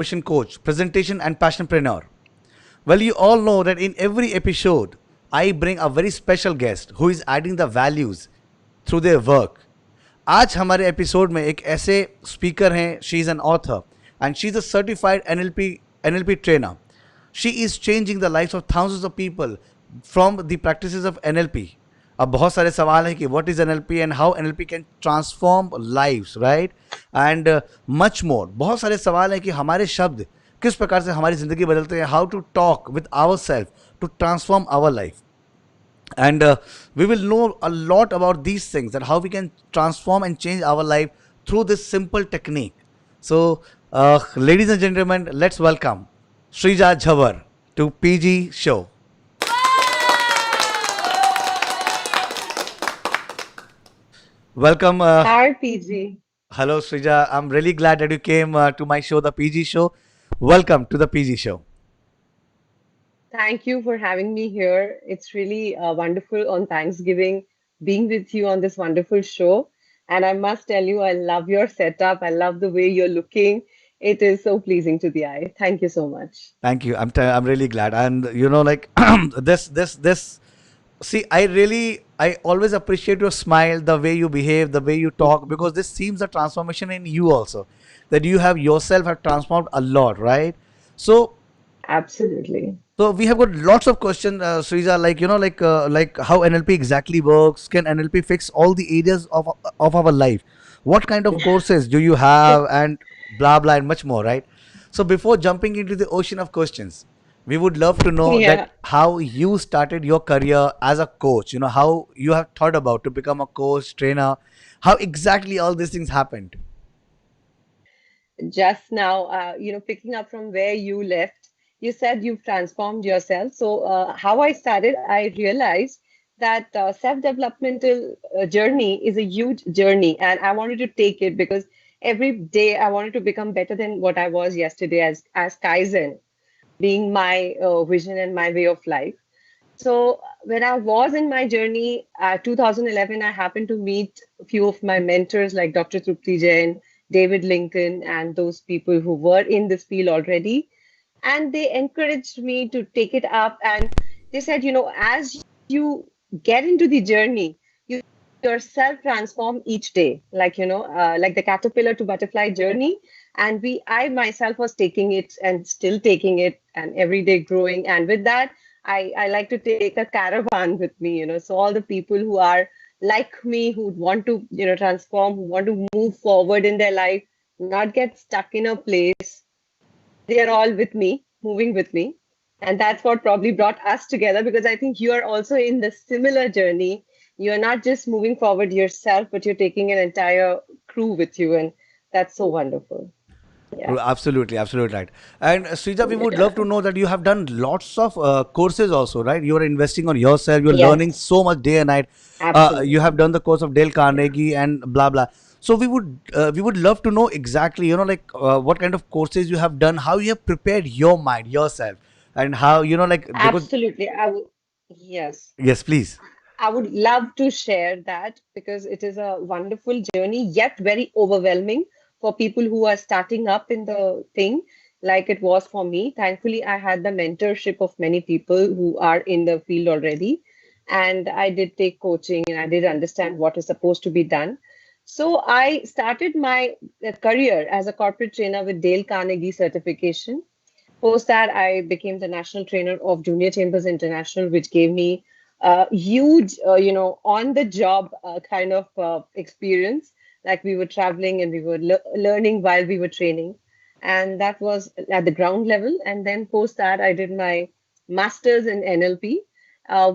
transformation coach, presentation and passionpreneur. Well, you all know that in every episode, I bring a very special guest who is adding the values through their work. आज हमारे episode में एक ऐसे speaker हैं, she is an author and she is a certified NLP trainer. She is changing the life of thousands of people from the practices of NLP. अब बहुत सारे सवाल हैं कि what is NLP and how NLP can transform lives, right, and much more. बहुत सारे सवाल हैं कि हमारे शब्द किस प्रकार से हमारी ज़िंदगी बदलते हैं, how to talk with our self to transform our life. And we will know a lot about these things and how we can transform and change our life through this simple technique. So ladies and gentlemen, let's welcome Shreeja Jhawar to PG show. Welcome. Hi, PG. Hello Shreeja, I'm really glad that you came to my show, the PG show. Welcome to the PG show. Thank you for having me here. It's really wonderful on Thanksgiving being with you on this wonderful show. And I must tell you, I love your setup. I love the way you're looking. It is so pleasing to the eye. Thank you so much. Thank you. I'm really glad. And like this. See, I always appreciate your smile, the way you behave, the way you talk, because this seems a transformation in you also. That you have yourself have transformed a lot, right? So Absolutely. we have got lots of questions, Srija, like how NLP exactly works. Can NLP fix all the areas of our life? What kind of courses do you have, and blah blah and much more, right? So before jumping into the ocean of questions, we would love to know Yeah. that how you started your career as a coach. How you have thought about to become a coach, trainer. How exactly all these things happened? Just now, picking up from where you left, you said you've transformed yourself. So, how I started, I realized that self-developmental journey is a huge journey, and I wanted to take it because every day I wanted to become better than what I was yesterday, as Kaizen being my vision and my way of life. So when I was in my journey, 2011, I happened to meet a few of my mentors like Dr. Trupti Jain, David Lincoln, and those people who were in this field already. And they encouraged me to take it up. And they said, as you get into the journey, you yourself transform each day, like the caterpillar to butterfly journey. And I myself was taking it and still taking it and every day growing. And with that, I like to take a caravan with me, so all the people who are like me, who want to, transform, who want to move forward in their life, not get stuck in a place, they are all with me, moving with me. And that's what probably brought us together because I think you are also in the similar journey. You're not just moving forward yourself, but you're taking an entire crew with you. And that's so wonderful. Yeah. Absolutely, absolutely right. And Srija, we would love to know that you have done lots of courses also, right? You are investing on yourself. You're learning Yes, so much day and night. You have absolutely. done the course of Dale Carnegie and blah blah. So we would love to know exactly, what kind of courses you have done, how you have prepared your mind yourself, and how because Absolutely. Yes. yes, please. I would love to share that because it is a wonderful journey, yet very overwhelming for people who are starting up in the thing, like it was for me. Thankfully, I had the mentorship of many people who are in the field already. And I did take coaching and I did understand what is supposed to be done. So I started my career as a corporate trainer with Dale Carnegie certification. Post that, I became the national trainer of Junior Chambers International, which gave me a huge, on the job kind of experience. Like we were traveling and we were learning while we were training. And that was at the ground level. And then post that, I did my master's in NLP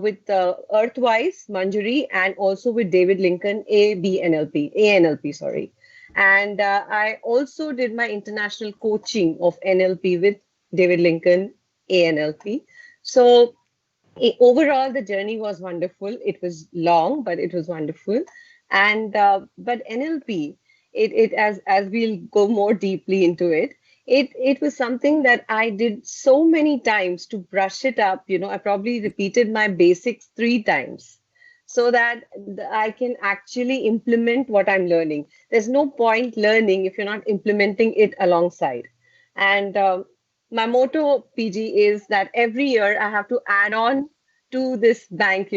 with Earthwise, Manjari, and also with David Lincoln, ANLP, sorry. And I also did my international coaching of NLP with David Lincoln, ANLP. So overall, the journey was wonderful. It was long, but it was wonderful. And but NLP, it as we'll go more deeply into it, it was something that I did so many times to brush it up. I probably repeated my basics 3 times so that I can actually implement what I'm learning. There's no point learning if you're not implementing it alongside. And my motto, PG, is that every year I have to add on to this bank,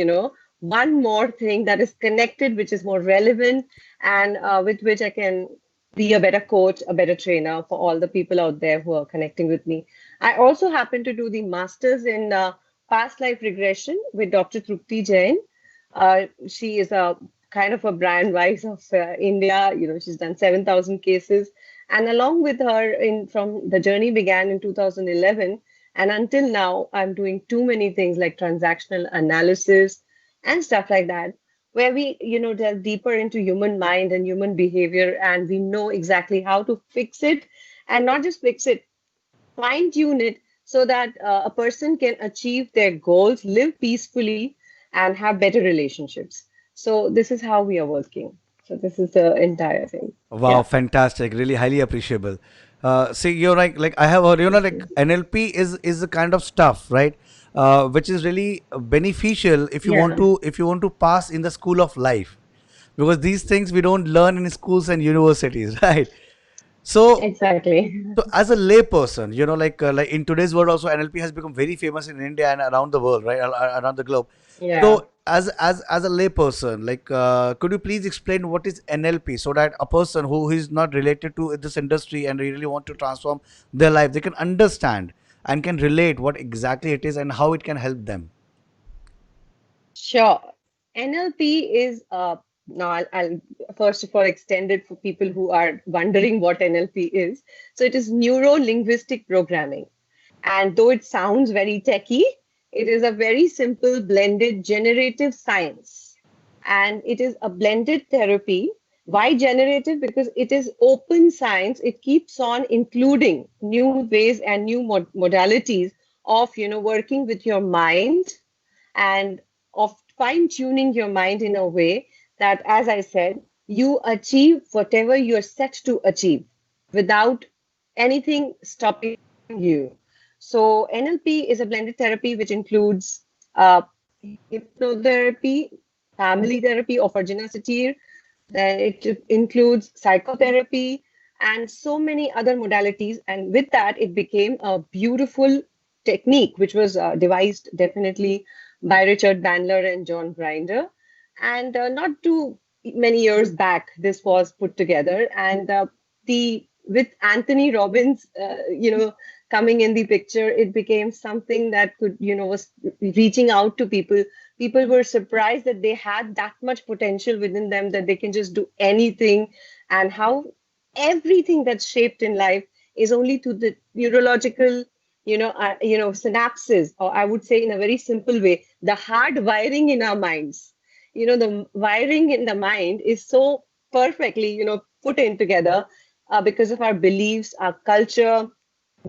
one more thing that is connected, which is more relevant, and with which I can be a better coach, a better trainer for all the people out there who are connecting with me. I also happen to do the masters in past life regression with Dr. Trupti Jain. She is a kind of a brand wise of India. She's done 7,000 cases. And along with her, from the journey began in 2011, and until now, I'm doing too many things like transactional analysis and stuff like that, where we, delve deeper into human mind and human behavior, and we know exactly how to fix it, and not just fix it, fine tune it so that a person can achieve their goals, live peacefully, and have better relationships. So this is how we are working. So this is the entire thing. Wow, Yeah. fantastic! Really highly appreciable. See, you're like I have heard, like NLP is the kind of stuff, right? Which is really beneficial Yeah, if you want to pass in the school of life, because these things we don't learn in schools and universities, right? So exactly. as a layperson, like in today's world, also NLP has become very famous in India and around the world, right? Around the globe. Yeah. So as a layperson, like, could you please explain what is NLP so that a person who is not related to this industry and really want to transform their life, they can understand and can relate what exactly it is and how it can help them. Sure. NLP is now I'll first of all extend it for people who are wondering what NLP is. So it is neuro linguistic programming. And though it sounds very techy, it is a very simple blended generative science. And it is a blended therapy. Why generative? Because it is open science. It keeps on including new ways and new modalities of working with your mind and of fine tuning your mind in a way that, as I said, you achieve whatever you're set to achieve without anything stopping you. So, NLP is a blended therapy which includes hypnotherapy, family therapy, or Farjana Satir. Then it includes psychotherapy and so many other modalities. And with that, it became a beautiful technique, which was devised definitely by Richard Bandler and John Grinder. And not too many years back, this was put together. And the with Anthony Robbins, coming in the picture, it became something that could, was reaching out to people. People were surprised that they had that much potential within them, that they can just do anything, and how everything that's shaped in life is only to the neurological, synapses, or I would say in a very simple way, the hard wiring in our minds. The wiring in the mind is so perfectly, put in together because of our beliefs, our culture,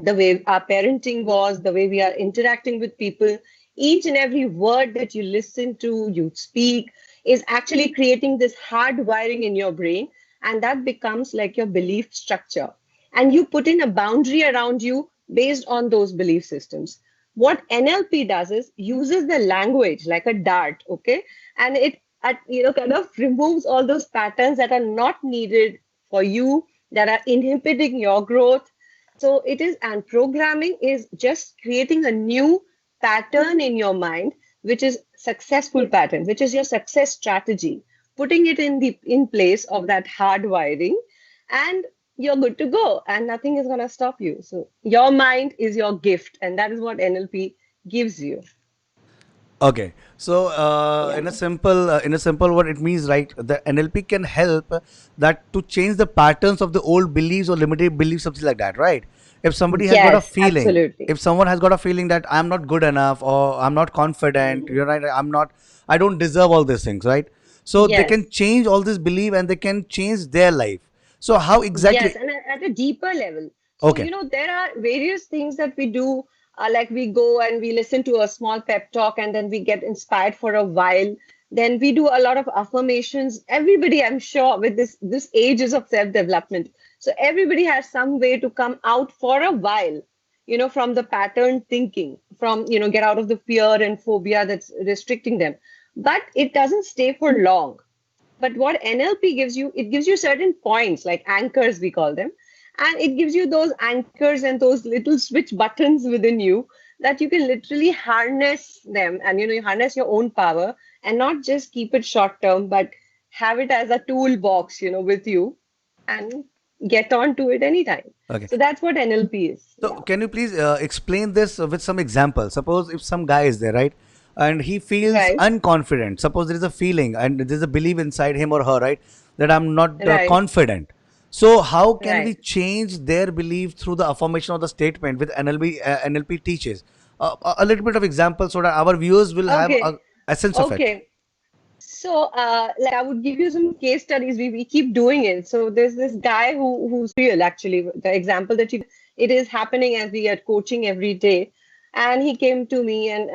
the way our parenting was, the way we are interacting with people. Each and every word that you listen to, you speak, is actually creating this hard wiring in your brain, and that becomes like your belief structure. And you put in a boundary around you based on those belief systems. What NLP does is uses the language like a dart, okay, and it kind of removes all those patterns that are not needed for you, that are inhibiting your growth. So it is, and programming is just creating a new pattern in your mind, which is successful pattern, which is your success strategy, putting it in place of that hard wiring, and you're good to go, and nothing is going to stop you. So your mind is your gift, and that is what NLP gives you. Okay, so Yeah. in a simple word, it means, right, the NLP can help that to change the patterns of the old beliefs or limited beliefs, something like that, right? If somebody has got a Yes, feeling, absolutely. if someone has got a feeling that I'm not good enough or I'm not confident, Mhm. you're right, I don't deserve all these things, right? So they Yes. can change all this belief and they can change their life. So how Yes, exactly? and at a deeper level. So, Okay. there are various things that we do, like we go and we listen to a small pep talk and then we get inspired for a while. Then we do a lot of affirmations. Everybody, I'm sure, with this ages of self-development. So everybody has some way to come out for a while, from the pattern thinking, from, get out of the fear and phobia that's restricting them. But it doesn't stay for long. But what NLP gives you, it gives you certain points, like anchors, we call them. And it gives you those anchors and those little switch buttons within you that you can literally harness them, and you harness your own power, and not just keep it short term, but have it as a toolbox, with you, and get on to it anytime. Okay. So that's what NLP is. So Yeah. can you please explain this with some examples? Suppose if some guy is there, right, and he feels Right. unconfident. Suppose there is a feeling and there is a belief inside him or her, right, that I'm not Right. confident. So how can we Right. change their belief through the affirmation of the statement with NLP? NLP teaches a little bit of example so that our viewers will have Okay. a sense of it. Okay. So, like I would give you some case studies. We keep doing it. So there's this guy who's real actually. The example that you, it is happening as we are coaching every day. And he came to me and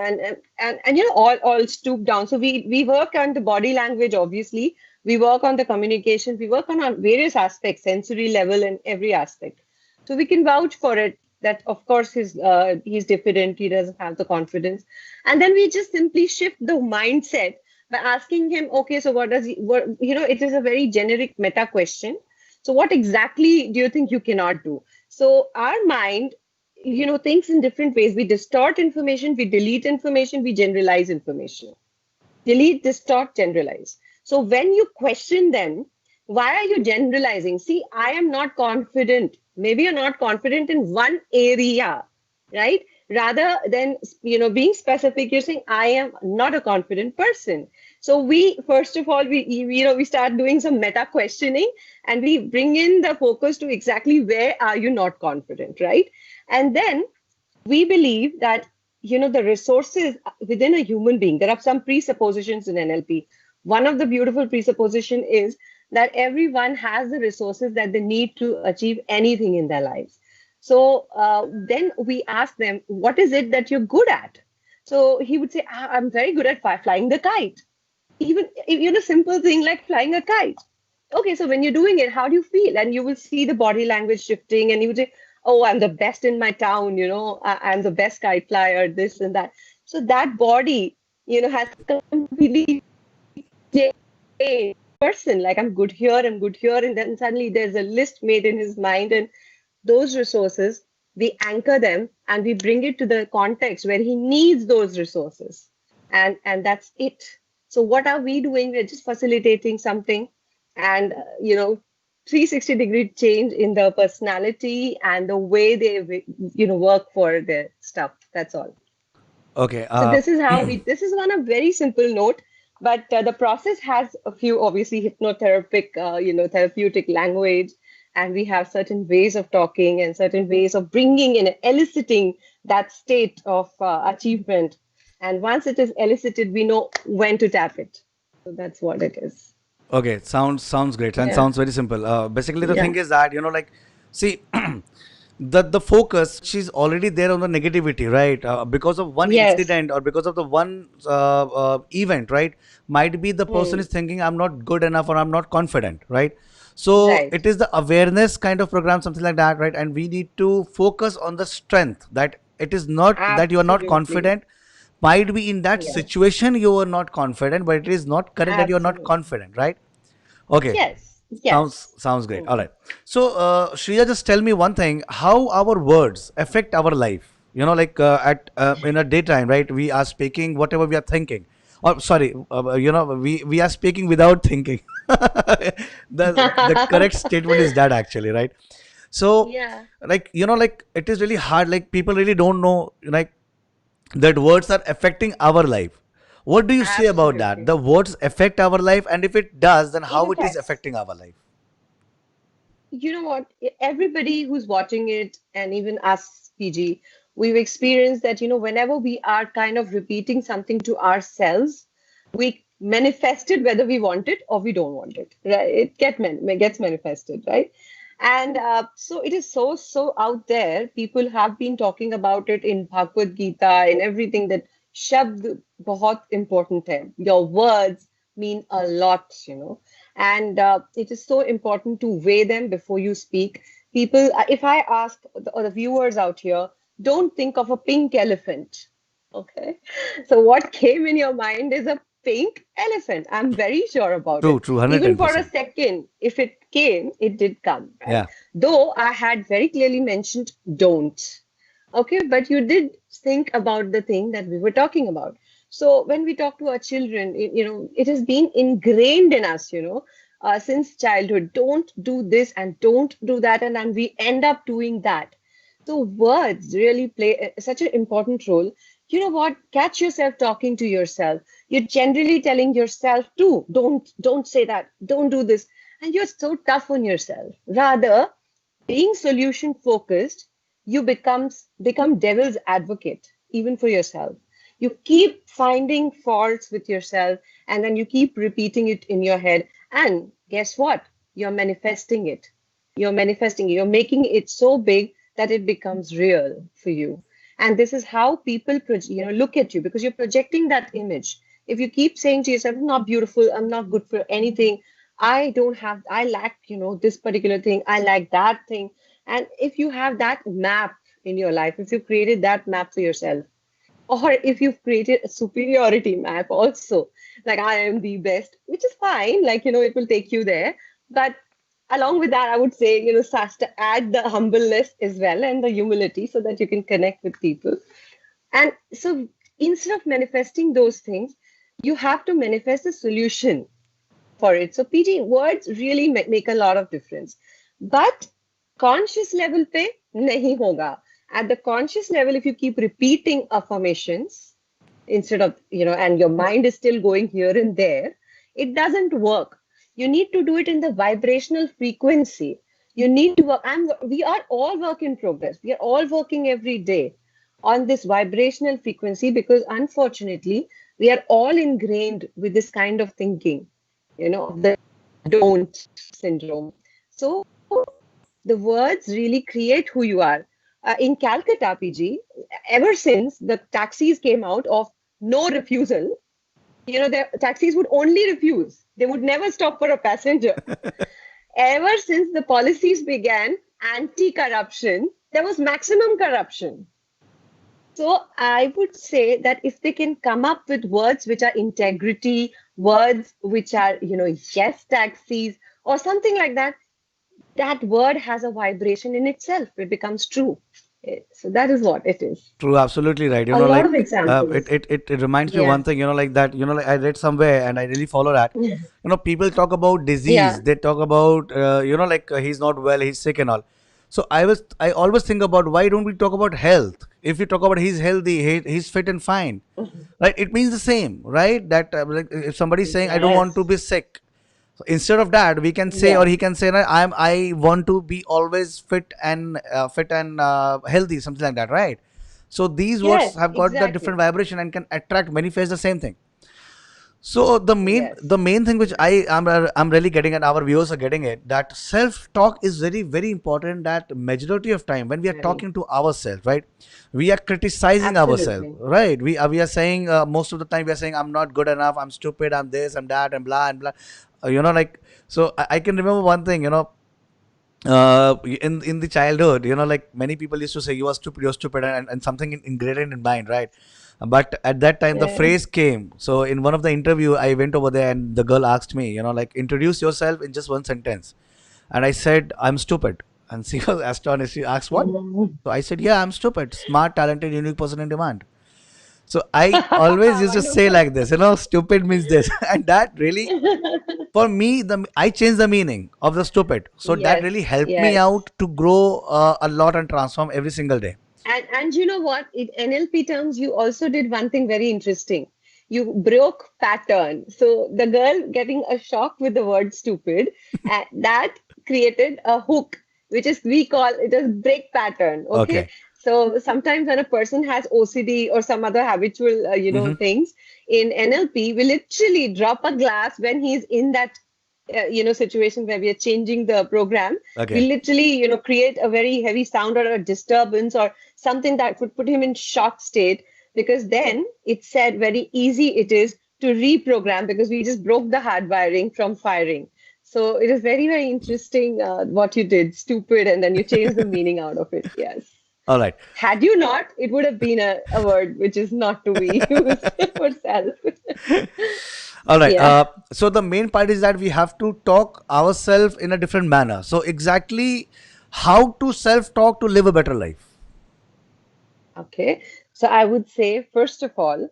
all stooped down. So we work on the body language, obviously. We work on the communication. We work on our various aspects, sensory level and every aspect. So we can vouch for it that of course he's diffident, he doesn't have the confidence. And then we just simply shift the mindset by asking him, okay, so what does he, what, it is a very generic meta question. So what exactly do you think you cannot do? So our mind, thinks in different ways. We distort information, we delete information, we generalize information. Delete, distort, generalize. So when you question them, why are you generalizing? See, I am not confident. Maybe you're not confident in one area, right? Rather than being specific, you're saying I am not a confident person. So we first of all we start doing some meta questioning, and we bring in the focus to exactly where are you not confident, right? And then we believe that the resources within a human being, there are some presuppositions in NLP. One of the beautiful presupposition is that everyone has the resources that they need to achieve anything in their lives. So then we ask them, what is it that you're good at? So he would say, I'm very good at flying the kite. Even simple thing like flying a kite. Okay, so when you're doing it, how do you feel? And you will see the body language shifting, and you would say, oh, I'm the best in my town, I'm the best kite flyer, this and that. So that body, has completely changed person. Like, I'm good here, I'm good here. And then suddenly there's a list made in his mind, and those resources, we anchor them and we bring it to the context where he needs those resources. And that's it. So what are we doing? We're just facilitating something, and 360-degree change in the personality and the way they work for their stuff. That's all. Okay. So this is how we, this is on a very simple note, but the process has a few, obviously, hypnotherapeutic, therapeutic language, and we have certain ways of talking and certain ways of bringing in, eliciting that state of achievement. And once it is elicited, we know when to tap it. So that's what it is. Okay, sounds great and Yeah. sounds very simple. Basically, the Yeah. thing is that like, see, the focus which is already there on the negativity, right? Because of one Yes. incident or because of the one event, right? Might be the person Hmm. is thinking I'm not good enough or I'm not confident, right? So Right. it is the awareness kind of program, something like that, right? And we need to focus on the strength that it is not that you are not Absolutely. confident. Might be in that Yeah. situation you are not confident, but it is not correct that you are not Absolutely. confident, right? Okay, Yes. sounds Yes. sounds great. All Hmm. right. So, Shreya, just tell me one thing: how our words affect our life. Like at in a daytime, right? We are speaking whatever we are thinking. Or sorry, we are speaking without thinking. The correct statement is that actually, right? So, Yeah. like like it is really hard. Like people really don't know, like that words are affecting our life. What do you say about that? Absolutely. The words affect our life, and if it does, then It how it is affects. affecting our life? You know what? Everybody who's watching it, and even us, PG, we've experienced that, whenever we are kind of repeating something to ourselves, we manifest it whether we want it or we don't want it, right? Gets manifested, right? And so it is so out there. People have been talking about it in Bhagavad Gita, in everything, that shabd bahut important hai. Your words mean a lot, and it is so important to weigh them before you speak. People, if I ask the viewers out here, don't think of a pink elephant. Okay. So what came in your mind is a pink elephant. I'm very sure about True, it. true, Even for a 110%. second, if it came, it did come, right? Yeah, Though I had very clearly mentioned don't. Okay, but you did think about the thing that we were talking about. So when we talk to our children, it has been ingrained in us, since childhood. Don't do this and don't do that, and then we end up doing that. So words really play such an important role. You know what? Catch yourself talking to yourself. You're generally telling yourself too, don't say that, don't do this, and you're so tough on yourself. Rather, being solution focused, you become devil's advocate even for yourself. You keep finding faults with yourself, and then you keep repeating it in your head, and guess what? You're manifesting it. You're making it so big that it becomes real for you. And this is how people look at you, because you're projecting that image. If you keep saying to yourself, I'm not beautiful, I'm not good for anything, I lack, this particular thing, I like that thing. And if you have that map in your life, if you created that map for yourself, or if you've created a superiority map also, like I am the best, which is fine, like, it will take you there. But along with that, I would say, Sas, to add the humbleness as well and the humility so that you can connect with people. And so instead of manifesting those things, you have to manifest a solution for it. So PG words really make a lot of difference. But conscious level pe nahi hoga. At the conscious level, if you keep repeating affirmations instead of, and your mind is still going here and there, it doesn't work. You need to do it in the vibrational frequency. You need to work. We are all work in progress. We are all working every day on this vibrational frequency, because unfortunately, we are all ingrained with this kind of thinking, of the don't syndrome. So the words really create who you are. In Calcutta, PG, ever since the taxis came out of no refusal, the taxis would only refuse. They would never stop for a passenger. Ever since the policies began, anti-corruption, there was maximum corruption. So I would say that if they can come up with words which are integrity, words which are, yes, taxis, or something like that, that word has a vibration in itself. It becomes true. So that is what it is. true, absolutely right. A lot of It, examples. it, it, it reminds me of Yeah. one thing, like that, like I read somewhere and I really follow that. People talk about disease, Yeah. they talk about, he's not well, he's sick and all. So I always think about, why don't we talk about health? If we talk about he's healthy, he's fit and fine, right? It means the same, right? That like if somebody's saying, I don't want to Yes. be sick, so instead of that, we can say, or Yes. he can say, that I want to be always fit and healthy, something like that, right? So these words Yes, have got the different exactly. vibration and can attract, manifest the same thing. So the main the Yes. main thing which I'm really getting, and our viewers are getting it, that self talk is very very important. That majority of time when we are Very. talking to ourselves, right, we are criticizing ourselves, Absolutely. right? We are saying, most of the time we are saying, I'm not good enough, I'm stupid, I'm this, I'm that, and blah and blah. Like, so I can remember one thing, in the childhood, like many people used to say, you're stupid, and something ingrained in mind, right? But at that time the Yeah. phrase came. So in one of the interview, I went over there and the girl asked me, like, introduce yourself in just one sentence. And I said, I'm stupid. And she was astonished. She asked, what? Mhm. So I said, yeah, I'm stupid, smart, talented, unique person in demand. So I always used to say Wonderful. like this, stupid means this. And that really, for me, the I changed the meaning of the stupid. So that really Yes, helped me yes. out to grow a lot and transform every single day. And you know what? In NLP terms, you also did one thing very interesting. You broke pattern. So the girl getting a shock with the word stupid, that created a hook, which is we call it as break pattern. Okay. Okay. So sometimes when a person has OCD or some other habitual, Mm-hmm. things in NLP, we literally drop a glass when he's in that situation where we are changing the program. We Okay. literally create a very heavy sound or a disturbance or something that would put him in shock state, because then it said very easy it is to reprogram, because we just broke the hard wiring from firing. So it is very very interesting what you did, stupid, and then you changed the meaning out of it. Yes. All right. Had you not, it would have been a word which is not to be used for self. All right. Yeah. So the main part is that we have to talk ourselves in a different manner. So exactly how to self-talk to live a better life. Okay. So I would say, first of all,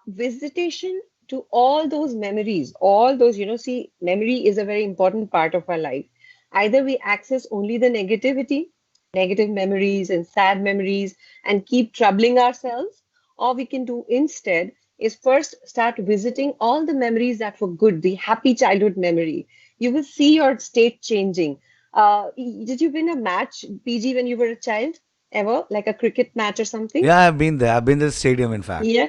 visitation to all those memories, all those, see, memory is a very important part of our life. Either we access only the negativity, negative memories and sad memories, and keep troubling ourselves, or we can do instead is first start visiting all the memories that were good, the happy childhood memory. You will see your state changing. Did you win a match, PG, when you were a child? Ever? Like a cricket match or something? Yeah, I've been there. I've been to the stadium, in fact. Yeah.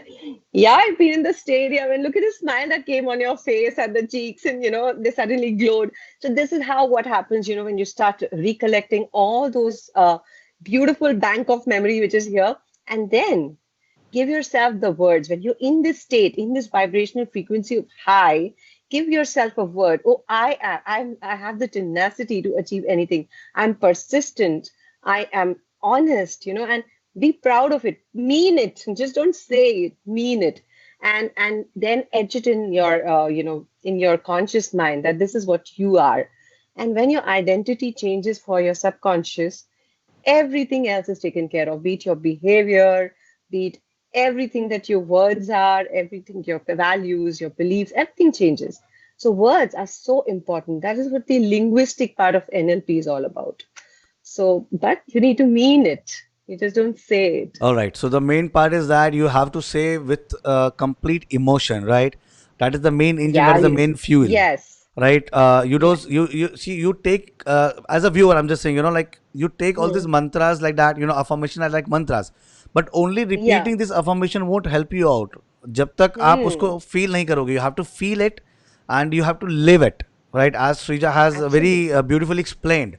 Yeah, I've been in the stadium and look at the smile that came on your face and the cheeks and they suddenly glowed. So this is how what happens, when you start recollecting all those beautiful bank of memory which is here. And then give yourself the words. When you're in this state, in this vibrational frequency of high, give yourself a word. Oh, I have the tenacity to achieve anything. I'm persistent. I am honest, and be proud of it. Mean it. Just don't say it. Mean it. And then etch it in your in your conscious mind that this is what you are. And when your identity changes for your subconscious, everything else is taken care of, be it your behavior, be it everything that your words are, everything, your values, your beliefs, everything changes. So words are so important. That is what the linguistic part of NLP is all about. So, but you need to mean it. You just don't say it. All right. So the main part is that you have to say with complete emotion, right? That is the main engine. That Yeah, is the main fuel, yes. right? You Yeah. don't. You see. You take as a viewer. I'm just saying. Like you take all these Hmm. mantras like that. Affirmation are like mantras, but only Yeah. repeating this affirmation won't help you out. जब तक आप उसको Hmm. feel नहीं करोगे, you have to feel it, and you have to live it, right? As Srija has very Absolutely. beautifully explained,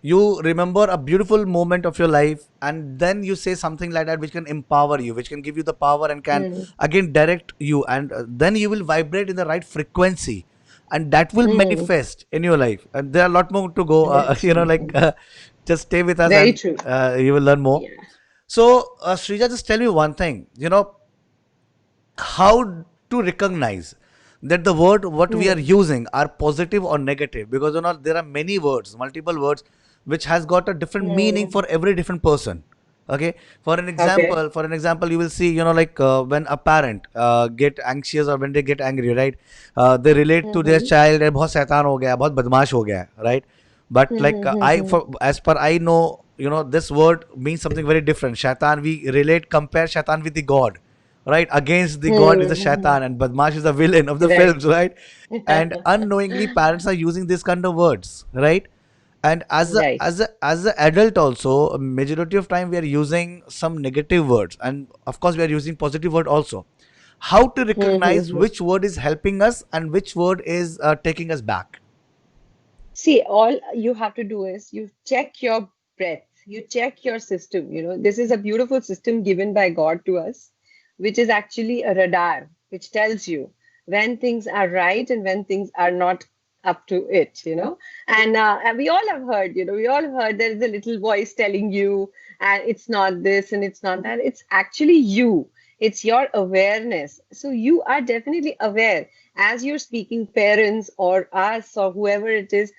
you remember a beautiful moment of your life and then you say something like that which can empower you, which can give you the power and can Hmm. again direct you, and then you will vibrate in the right frequency, and that will Hmm. manifest in your life. And there are a lot more to go. Very true. Just stay with us Very and true. you will learn more. Yeah. So Srija, just tell me one thing, how to recognize that the word what we are Hmm. using are positive or negative, because there are many words, multiple words, which has got a different meaning Hmm. for every different person. Okay, Okay. for an example, you will see, when a parent get anxious or when they get angry, right? They relate to their Hmm. child, बहुत शैतान हो गया, बहुत बदमाश हो गया, right? But like I Hmm. for as per I know, this word means something very different. Shaitan, we relate, compare shaitan with the god, right? Against the god is the Hmm. shaitan, and Badmash is the villain of the Right. films, right? And unknowingly, parents are using these kind of words, right? And Right. as a adult also, a majority of time we are using some negative words, and of course we are using positive word also. How to recognize Hmm. which word is helping us and which word is taking us back? See, all you have to do is you check your breath, you check your system. This is a beautiful system given by God to us, which is actually a radar, which tells you when things are right and when things are not up to it. And we all have heard, we all have heard there is a little voice telling you, and it's not this and it's not that. It's actually you. It's your awareness. So you are definitely aware as you're speaking, parents or us or whoever it is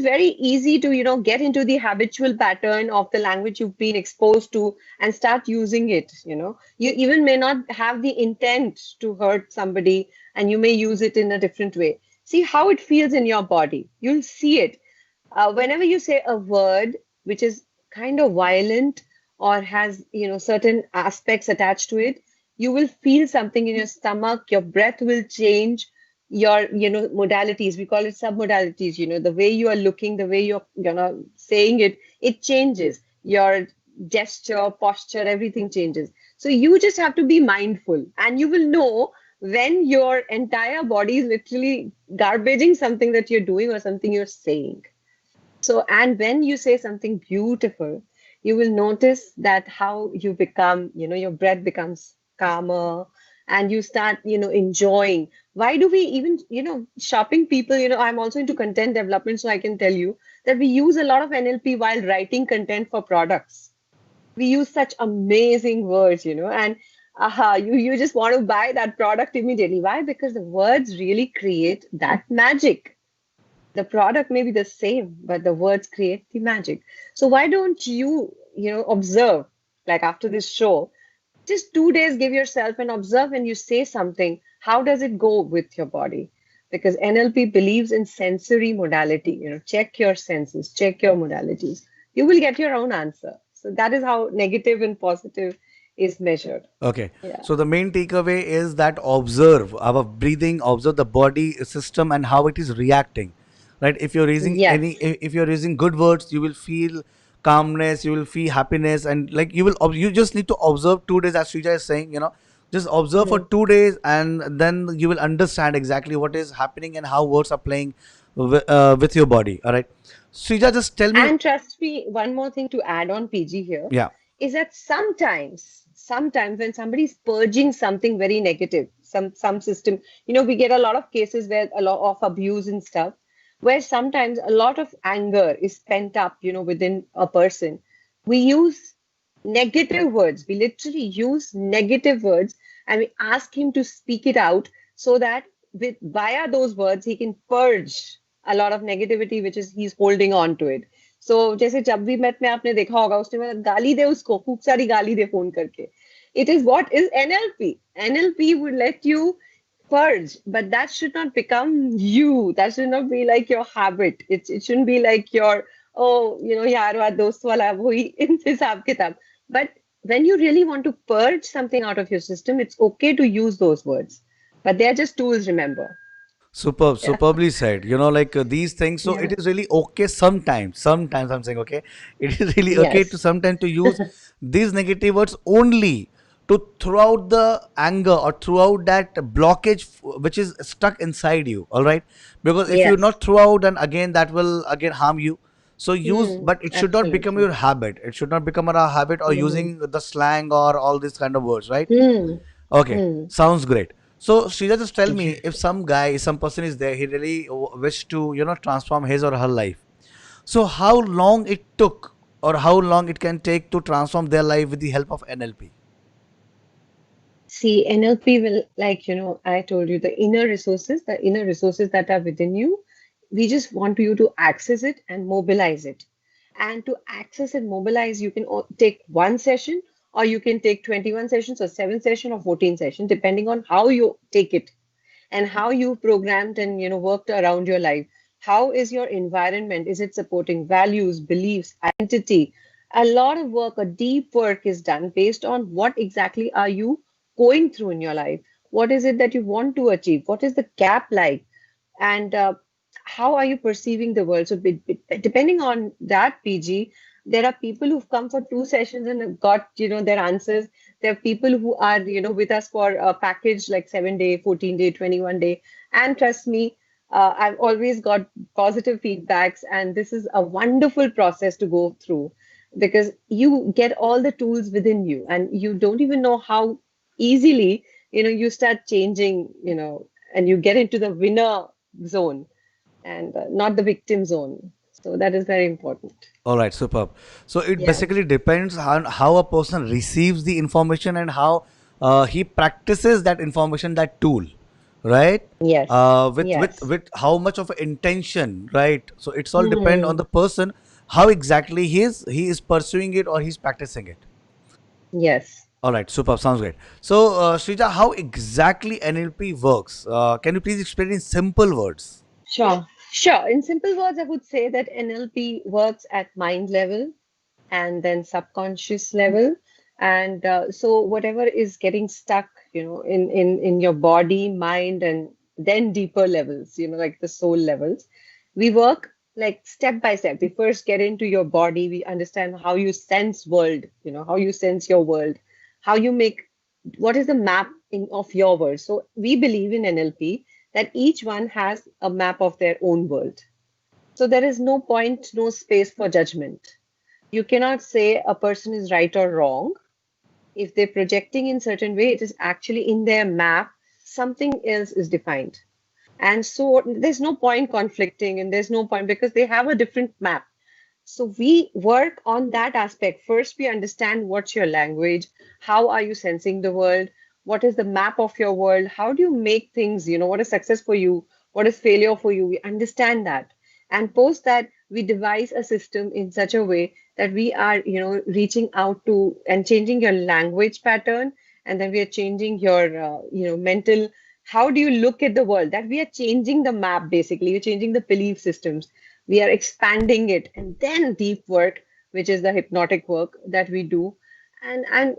very easy to get into the habitual pattern of the language you've been exposed to and start using it. You even may not have the intent to hurt somebody, and you may use it in a different way. See how it feels in your body. You'll see it whenever you say a word which is kind of violent or has certain aspects attached to it, you will feel something in your stomach. Your breath will change. Your modalities, we call it submodalities. The way you are looking, the way you're saying it, it changes. Your gesture, posture, everything changes. So you just have to be mindful, and you will know when your entire body is literally garbaging something that you're doing or something you're saying. So, and when you say something beautiful, you will notice that how you become, your breath becomes calmer and you start, enjoying. Why do we even, shopping people, I'm also into content development, so I can tell you that we use a lot of NLP while writing content for products. We use such amazing words, and you just want to buy that product immediately. Why? Because the words really create that magic. The product may be the same, but the words create the magic. So why don't you observe, like after this show, just 2 days, give yourself and observe when you say something, how does it go with your body? Because NLP believes in sensory modality. Check your senses, check your modalities. You will get your own answer. So that is how negative and positive is measured. Okay. Yeah. So the main takeaway is that observe our breathing, observe the body system and how it is reacting. Right? If you're using Yes. any, if you're using good words, you will feel calmness, you will feel happiness, and like you just need to observe 2 days, as Shrija is saying. Just observe for Mhm. 2 days, and then you will understand exactly what is happening and how words are playing with your body. All right. Shrija, just tell me. And trust me, one more thing to add on PG here Yeah. is that sometimes when somebody's purging something very negative, some system, we get a lot of cases where a lot of abuse and stuff, where sometimes a lot of anger is pent up, within a person. We use negative words. We literally use negative words and we ask him to speak it out so that with via those words he can purge a lot of negativity which is he's holding on to it. So जैसे जब भी met में आपने देखा होगा उसने बोला गाली दे उसको खूब सारी गाली दे फोन करके. It is what is NLP. NLP would let you purge, but that should not become you. That should not be like your habit. It shouldn't be like your oh यार वाह दोस्त वाला वही इन हिसाब किताब. But when you really want to purge something out of your system, it's okay to use those words. But they are just tools, remember. Superb, Yeah. superbly said. Like these things. So it Yeah. is really okay sometimes. Sometimes I'm saying okay. It is really okay to Yes. sometimes to use these negative words only to throw out the anger or throw out that blockage which is stuck inside you. All right, because if you Yes. not throw out, and again that will again harm you. So use, Hmm. but it should not become Absolutely. your habit. It should not become a habit or Hmm. using the slang or all these kind of words, right? Hmm. Okay, Hmm. sounds great. So, Shrija, just tell me if Yes. some guy, some person is there, he really wish to, transform his or her life. So, how long it took, or how long it can take to transform their life with the help of NLP? See, NLP will, like, I told you, the inner resources that are within you, we just want you to access it and mobilize it. And to access and mobilize, you can take one session, or you can take 21 sessions, or 7 sessions, or 14 sessions, depending on how you take it and how you programmed and worked around your life. How is your environment? Is it supporting values, beliefs, identity? A lot of work, a deep work is done based on what exactly are you going through in your life. What is it that you want to achieve? What is the gap like? And how are you perceiving the world? So depending on that, PG, there are people who've come for 2 sessions and have got their answers. There are people who are with us for a package like 7 day, 14 day, 21 day. And trust me, I've always got positive feedbacks, and this is a wonderful process to go through because you get all the tools within you, and you don't even know how easily you start changing, and you get into the winner zone and not the victim zone. So that is very important. All right, superb. So, it Yeah. basically depends on how a person receives the information and how he practices that information, that tool, right? Yes. With Yes. how much of intention, right? So it's all depend on Hmm. the person how exactly he is pursuing it or he's practicing it. Yes. All right, superb, sounds great. So, Shrija, how exactly NLP works? Can you please explain in simple words? Sure. Sure. In simple words, I would say that NLP works at mind level and then subconscious level. And so whatever is getting stuck, in your body, mind, and then deeper levels, like the soul levels, we work like step by step. We first get into your body. We understand how you sense world, how you sense your world, how you make, what is the map of your world. So we believe in NLP that each one has a map of their own world. So there is no point, no space for judgment. You cannot say a person is right or wrong. If they're projecting in certain way, it is actually in their map, something else is defined. And so there's no point conflicting, and there's no point because they have a different map. So we work on that aspect. First, we understand what's your language, how are you sensing the world, what is the map of your world, how do you make things, what is success for you, what is failure for you. We understand that. And post that, we devise a system in such a way that we are, reaching out to and changing your language pattern, and then we are changing your, mental. How do you look at the world? That we are changing the map basically. We're changing the belief systems, we are expanding it, and then deep work, which is the hypnotic work that we do. And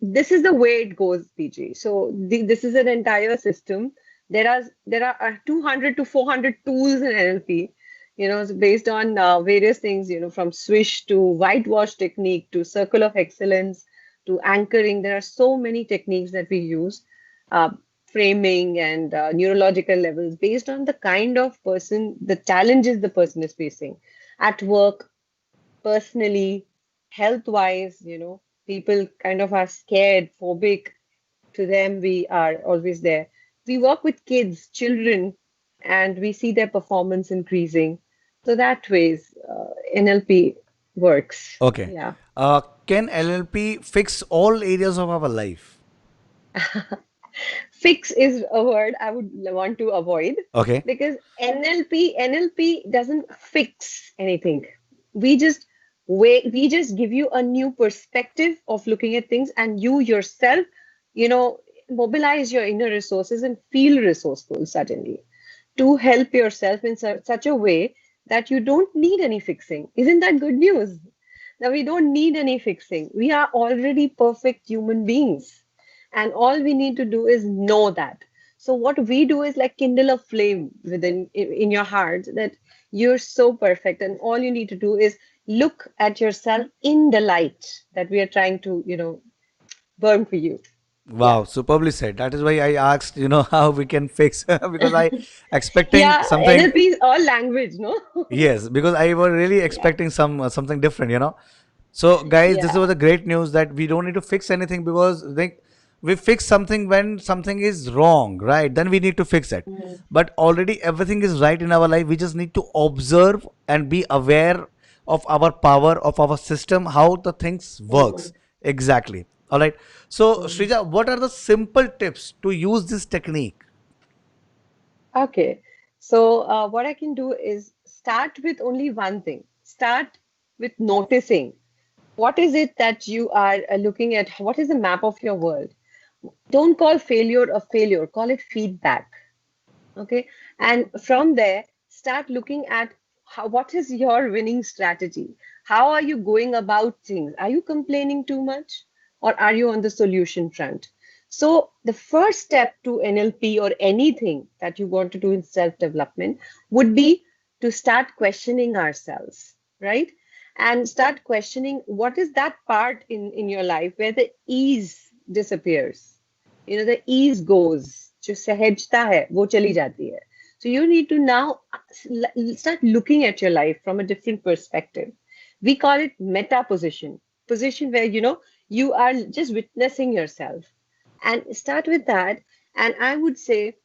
this is the way it goes, PG. So this is an entire system. There are 200 to 400 tools in NLP, so based on various things, from swish to whitewash technique to circle of excellence to anchoring. There are so many techniques that we use, uh, framing and neurological levels based on the kind of person, the challenges the person is facing at work, personally, health wise. People kind of are scared, phobic. To them, we are always there. We work with kids, children, and we see their performance increasing. So that ways NLP works. Okay. Yeah. Can LLP fix all areas of our life? Fix is a word I would want to avoid, Okay. because NLP doesn't fix anything. We just we just give you a new perspective of looking at things, and you yourself, you know, mobilize your inner resources and feel resourceful suddenly to help yourself in such a way that you don't need any fixing. Isn't that good news? Now we don't need any fixing. We are already perfect human beings. And all we need to do is know that. So what we do is like kindle a flame within in your heart that you're so perfect. And all you need to do is look at yourself in the light that we are trying to, burn for you. Yeah. Wow, superbly said. That is why I asked, how we can fix because I expecting Yeah, something. NLP is all language, no? Yes, because I was really Yeah. expecting something different. So, guys, this was Yeah. a great news that we don't need to fix anything because we fix something when something is wrong, right? Then we need to fix it. Mm, But already everything is right in our life. We just need to observe and be aware of our power, of our system, how the things works mm, exactly. All right. So, mm. Shrija, what are the simple tips to use this technique? Okay. So, what I can do is start with only one thing. Start with noticing. What is it that you are looking at? What is the map of your world? Don't call failure a failure, call it feedback. Okay. And from there, start looking at what is your winning strategy? How are you going about things? Are you complaining too much, or are you on the solution front? So, the first step to NLP or anything that you want to do in self development would be to start questioning ourselves, right? And start questioning what is that part in your life where the ease disappears, the ease goes, जो सहजता है वो चली जाती है. So you need to now start looking at your life from a different perspective. We call it meta position where you are just witnessing yourself, and start with that. And I would say,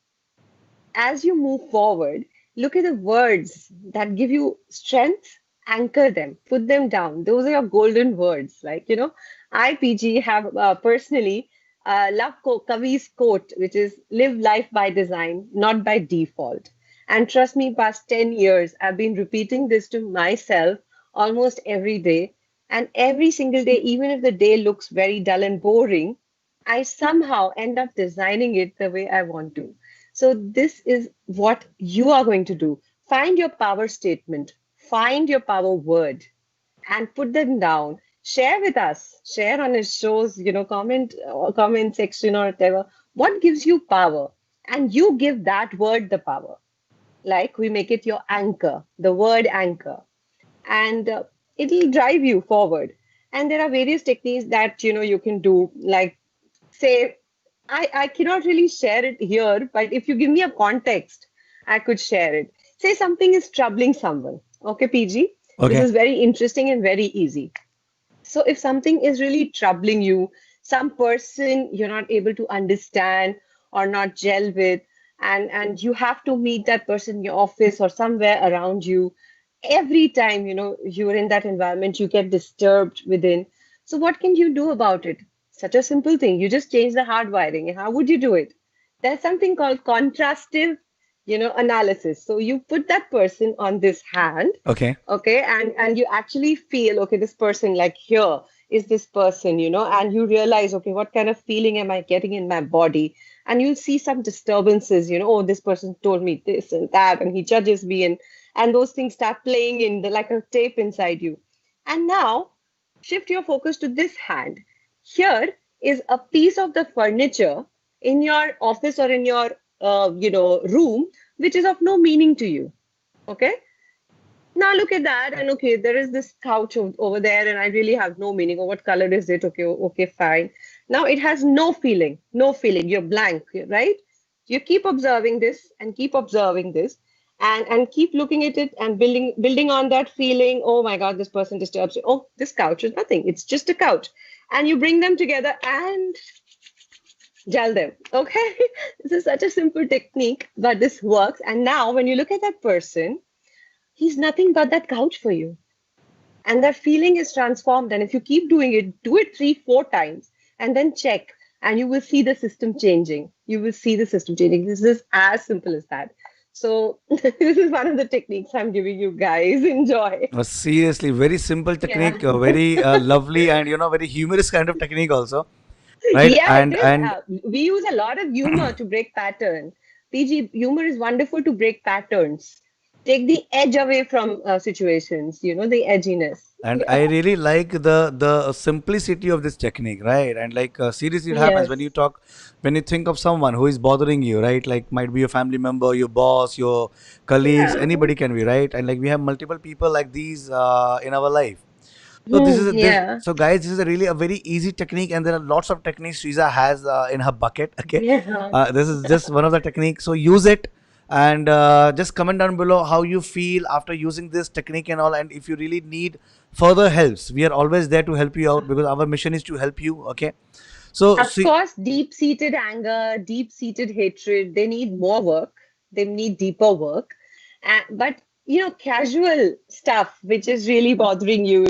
as you move forward, look at the words that give you strength, anchor them, put them down. Those are your golden words. Like, I, PG, have personally love Kavi's quote, which is live life by design, not by default. And trust me, past 10 years, I've been repeating this to myself almost every day. And every single day, even if the day looks very dull and boring, I somehow end up designing it the way I want to. So, this is what you are going to do. Find your power statement, find your power word, and put them down. Share with us, share on his shows, comment or comment section or whatever. What gives you power? And you give that word the power. Like we make it your anchor, the word anchor, and it'll drive you forward. And there are various techniques that you can do, like say, I cannot really share it here, but if you give me a context, I could share it. Say something is troubling someone. Okay, PG, this Okay. is very interesting and very easy. So if something is really troubling you, some person you're not able to understand or not gel with, and you have to meet that person in your office or somewhere around you, every time, you're in that environment, you get disturbed within. So what can you do about it? Such a simple thing. You just change the hardwiring. And how would you do it? There's something called contrastive, analysis. So you put that person on this hand, Okay. okay, and you actually feel, okay, this person, like, here is this person, and you realize, okay, what kind of feeling am I getting in my body? And you'll see some disturbances, oh, this person told me this and that, and he judges me, and those things start playing in the, like a tape inside you. And now shift your focus to this hand. Here is a piece of the furniture in your office or in your room, which is of no meaning to you. Okay, now look at that, and okay, there is this couch over there, and I really have no meaning. Or what color is it? Okay, okay, fine. Now it has no feeling, no feeling. You're blank, right? You keep observing this and keep observing this, and keep looking at it and building on that feeling. Oh my God, this person disturbs you. Oh, this couch is nothing. It's just a couch, and you bring them together and gel them. Okay, this is such a simple technique, but this works. And now when you look at that person, he's nothing but that couch for you, and that feeling is transformed. And if you keep doing it, do it 3 4 times and then check, and you will see the system changing. You will see the system changing. This is as simple as that. So this is one of the techniques I'm giving you guys. Enjoy. Seriously, very simple Yeah. technique, very lovely, and very humorous kind of technique also, right? Yeah, it is. And We use a lot of humor to break pattern. PG, humor is wonderful to break patterns. Take the edge away from situations, the edginess. and I Yeah. really like the simplicity of this technique, right? And like seriously, it happens when you Yes. talk, when you think of someone who is bothering you, right? Like might be your family member, your boss, your colleagues, Yeah. anybody can be, right? And like we have multiple people like these in our life. So this is Hmm, this. yeah. So guys, this is a really a very easy technique, and there are lots of techniques Shreeja has in her bucket. Okay, Yeah. this is just one of the techniques. So use it, and just comment down below how you feel after using this technique and all. And if you really need further helps, we are always there to help you out because our mission is to help you. Okay, so Of see, course, deep-seated anger, deep-seated hatred, they need more work. They need deeper work. But, casual stuff which is really bothering you,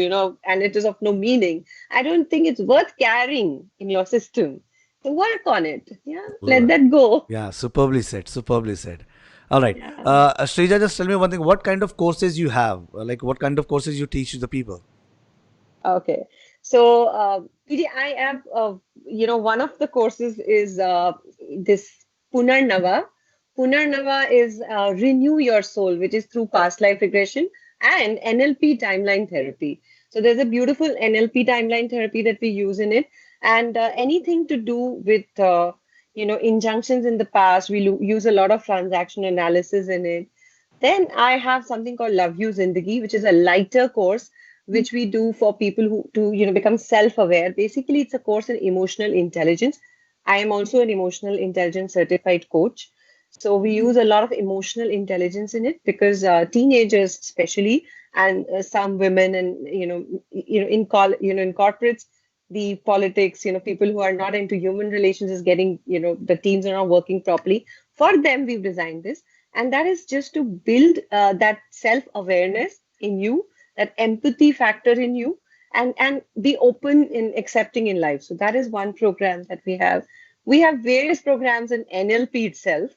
and it is of no meaning, I don't think it's worth carrying in your system. So work on it. Yeah, let that go. yeah, superbly said, superbly said. All right, Yeah. Shreeja, just tell me one thing. What kind of courses you have? Like, what kind of courses you teach to the people? Okay. So, PD, I have, one of the courses is this Punarnava. Punarnava is Renew Your Soul, which is through past life regression and NLP timeline therapy. So, there's a beautiful NLP timeline therapy that we use in it, and anything to do with, injunctions in the past. We use a lot of transaction analysis in it. Then I have something called Love You Zindagi, which is a lighter course which we do for people who to become self-aware. Basically, it's a course in emotional intelligence. I am also an emotional intelligence certified coach. So we use a lot of emotional intelligence in it because teenagers, especially, and some women, and in corporates, the politics, people who are not into human relations is getting, the teams are not working properly. For them, we've designed this, and that is just to build that self-awareness in you, that empathy factor in you, and be open in accepting in life. So that is one program that we have. We have various programs in NLP itself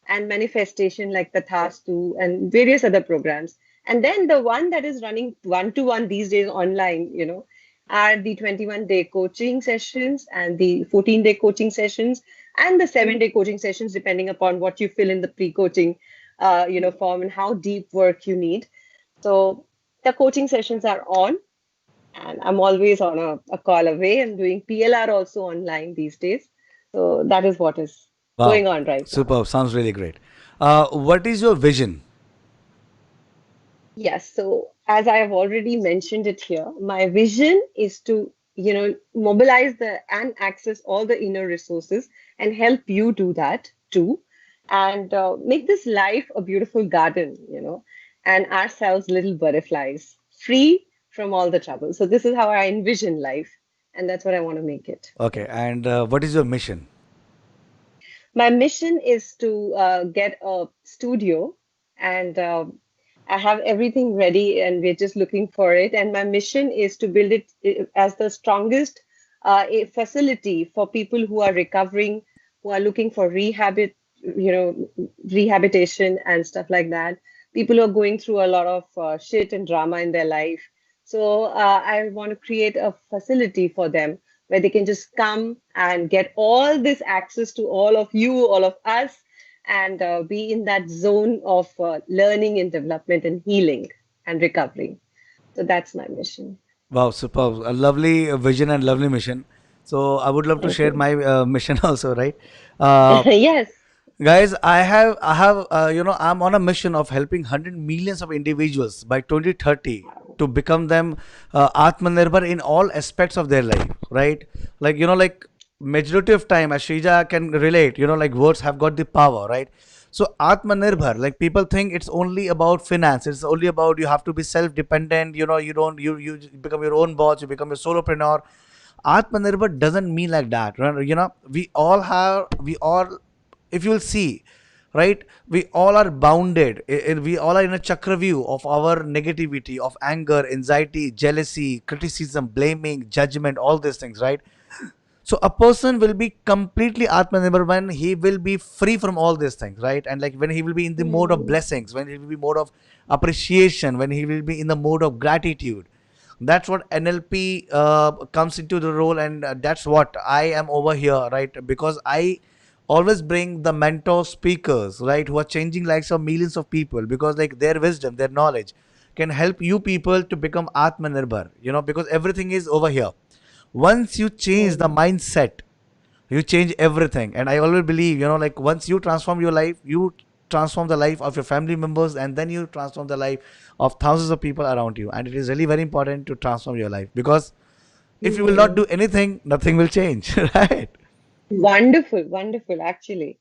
and manifestation like Tathastu and various other programs. And then the one that is running one-to-one these days online, are the 21-day coaching sessions and the 14-day coaching sessions and the 7-day coaching sessions, depending upon what you fill in the pre-coaching, form and how deep work you need. So the coaching sessions are on, and I'm always on a call away and doing PLR also online these days. So that is what is Wow, going on right now. superb. Sounds really great. What is your vision? Yes, so as I have already mentioned it here, my vision is to, mobilize the and access all the inner resources and help you do that too, and make this life a beautiful garden, and ourselves little butterflies, free from all the trouble. So this is how I envision life, and that's what I want to make it. Okay, and what is your mission? My mission is to get a studio and I have everything ready and we're just looking for it. And my mission is to build it as the strongest a facility for people who are recovering, who are looking for rehabilitation and stuff like that. People who are going through a lot of shit and drama in their life. So I want to create a facility for them where they can just come and get all this access to all of you, all of us, and be in that zone of learning and development and healing and recovery. So that's my mission. Wow, superb. A lovely vision and lovely mission. So I would love to Thank share you. my mission also, right? Uh, Yes. Guys, I'm on a mission of helping 100 millions of individuals by 2030 to become them Atmanirbhar in all aspects of their life, right? Like, like majority of time, as Shrija can relate, like words have got the power, right? So Atmanirbhar, Yes. like people think it's only about finance. It's only about you have to be self-dependent. You don't you become your own boss. You become a solopreneur. Atmanirbhar doesn't mean like that, right? We all, if you'll see, right, we all are bounded. We all are in a chakra view of our negativity, of anger, anxiety, jealousy, criticism, blaming, judgment, all these things, right? So a person will be completely atmanirbhar when he will be free from all these things, right? And like when he will be in the mode of Mm, blessings, when he will be mode of appreciation, when he will be in the mode of gratitude. That's what NLP comes into the role, and that's what I am over here, right? Because I always bring the mentor speakers, right, who are changing lives of millions of people, because like their wisdom, their knowledge can help you people to become atmanirbhar, because everything is over here. Once you change the mm, mindset, you change everything. And I always believe, like once you transform your life, you transform the life of your family members, and then you transform the life of thousands of people around you. And it is really very important to transform your life, because if you will not mm. do anything, nothing will change. Right? Wonderful, wonderful, actually.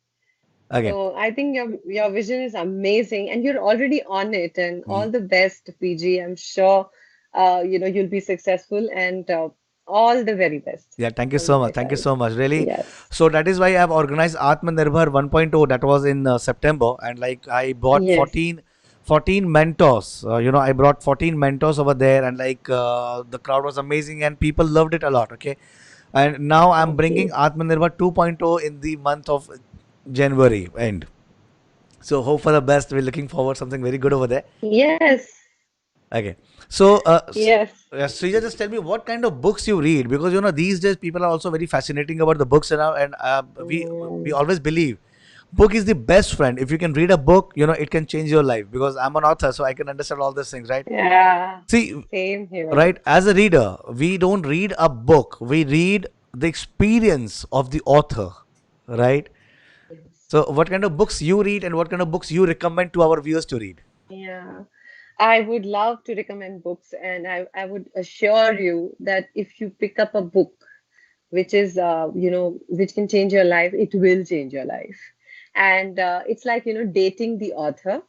Okay. So I think your vision is amazing, and you're already on it. And all the best, PG. I'm sure, you'll be successful, and all the very best Yeah, thank you from so my much. Thank you side. so much. Really. Yes, So that is why I have organized Atmanirbhar 1.0. That was in September. And like I brought yes, 14 mentors. I brought 14 mentors over there. And like the crowd was amazing and people loved it a lot. Okay. And now I'm bringing okay. Atmanirbhar 2.0 in the month of January end. So hope for the best. We're looking forward something very good over there. Yes, Okay. So, yes. Srija, just tell me what kind of books you read, because these days people are also very fascinating about the books, and we Mm, always believe book is the best friend. If you can read a book, it can change your life, because I'm an author, so I can understand all these things, right? yeah, See, same here. right, as a reader, we don't read a book, we read the experience of the author, right? Yes. So, what kind of books you read, and what kind of books you recommend to our viewers to read? Yeah. I would love to recommend books, and I would assure you that if you pick up a book which is which can change your life, it will change your life. And it's like dating the author.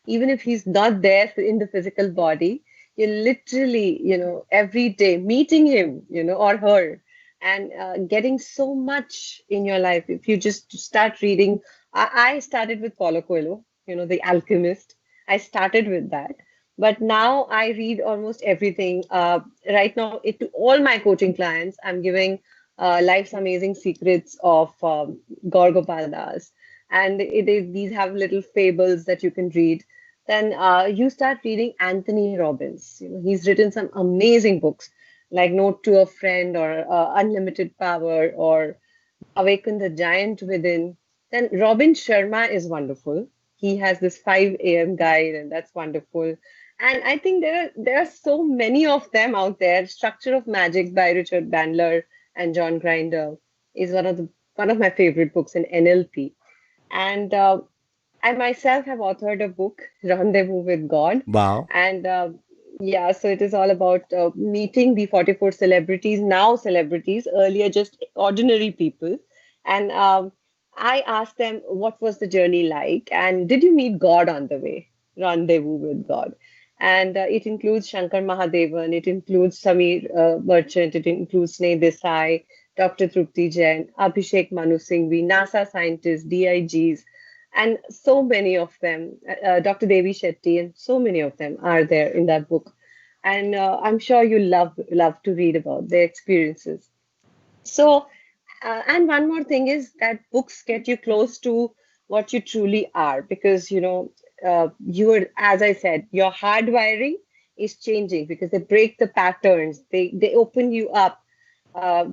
Even if he's not there in the physical body, you're literally every day meeting him or her, and getting so much in your life if you just start reading. I started with Paulo Coelho, The Alchemist. I started with that, but now I read almost everything. Right now, to all my coaching clients, I'm giving Life's Amazing Secrets of Gaur Gopal Das. And these have little fables that you can read. Then you start reading Anthony Robbins. He's written some amazing books like Note to a Friend or Unlimited Power or Awaken the Giant Within. Then Robin Sharma is wonderful. He has this 5 a.m. guide, and that's wonderful. And I think there are so many of them out there. Structure of Magic by Richard Bandler and John Grinder is one of my favorite books in NLP. And I myself have authored a book, Rendezvous with God. Wow. And yeah, so it is all about meeting the 44 celebrities, now celebrities, earlier just ordinary people. And I asked them, what was the journey like? And did you meet God on the way? Rendezvous with God. And it includes Shankar Mahadevan, it includes Samir Merchant, it includes Sneh Desai, Dr. Trupti Jain, Abhishek Manu Singhvi, NASA scientists, DIGs, And so many of them, Dr. Devi Shetty, and so many of them are there in that book. And I'm sure you love to read about their experiences. So, and one more thing is that books get you close to what you truly are, because you are, as I said, your hardwiring is changing because they break the patterns. They open you up, uh,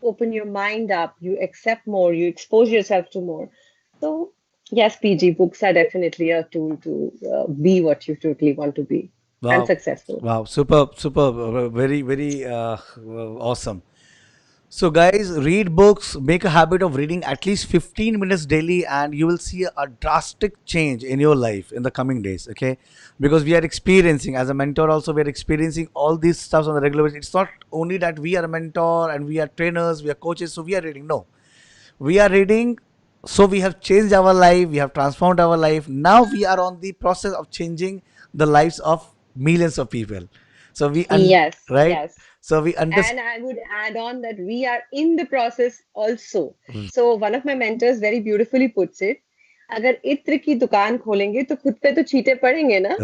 open your mind up. You accept more. You expose yourself to more. So, yes, PG books are definitely a tool to be what you totally want to be and Wow. successful. Wow. Superb. Superb. Very, very awesome. So, guys, read books, make a habit of reading at least 15 minutes daily, and you will see a drastic change in your life in the coming days. Okay. Because we are experiencing, as a mentor, also, we are experiencing all these stuffs on the regular basis. It's not only that we are a mentor and we are trainers, we are coaches, so we are reading. No, we are reading, so we have changed our life, we have transformed our life. Now we are on the process of changing the lives of millions of people. So Yes, right, yes. so we understand. And I would add on that we are in the process also. So one of my mentors very beautifully puts it, अगर इत्र की दुकान खोलेंगे तो खुद पे तो छींटे पड़ेंगे ना.